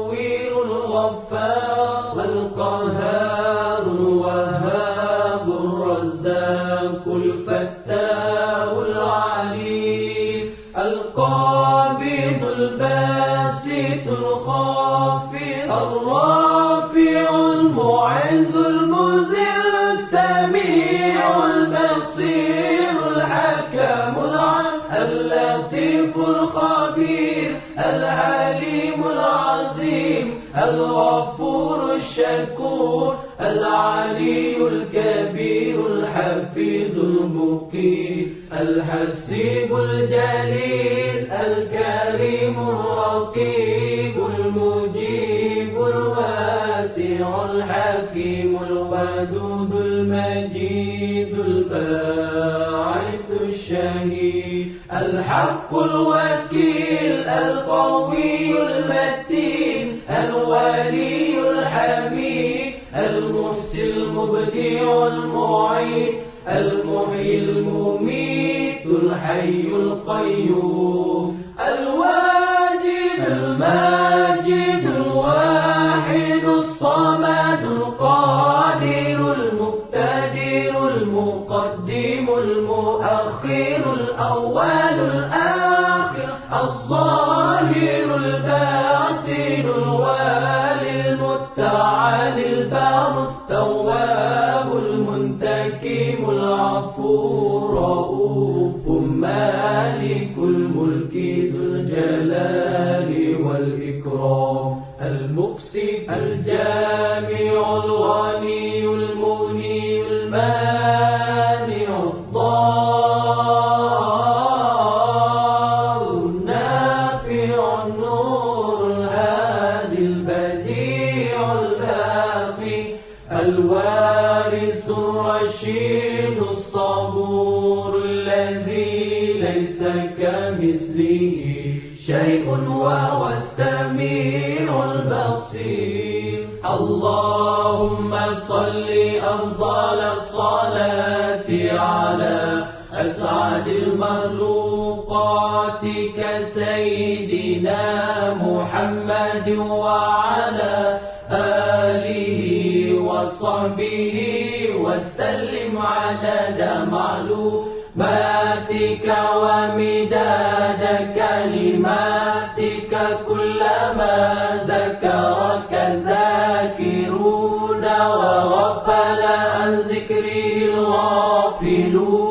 المصور الغفار القهار الوهاب الرزاق الفتاح العليم القابض الباسط الخافض الرافع المعز المذل السميع البصير الحكم العليم اللطيف الخبير العليم العظيم الغفور الشكور العلي الكبير الحفيظ المقيم الحسيب الجليل الكريم الرقيب المجيب الواسع الحكيم الودود المجيد الباعث الشهيد الحق الوكيل القوي المتين الولي الحميد المحسن المبدع المعيد المحيي المميت الحي القيوم الواجد الماجد الواحد الصمد القادر المقتدر المقدم المؤخر الأول الآخر الظاهر الباطن الوالي المتعالي البار التواب المنتقم العفو الرؤوف مالك الملك ذو الجلال والإكرام المقسط الجامع الغني المغني المانع الضار النافع النور الهادي البديع الباقي الوارث الرشيد الصبور الذي ليس كمثله شيء وهو السميع البصير اللهم صل أفضل الصلاة على أسعد المخلوقات كسيدنا محمد وعلى آله وصحبه وسلم عدد معلوماتك ومداد كلماتك كلما ذكرك ذاكرون وغفل عن ذكره الغافلون.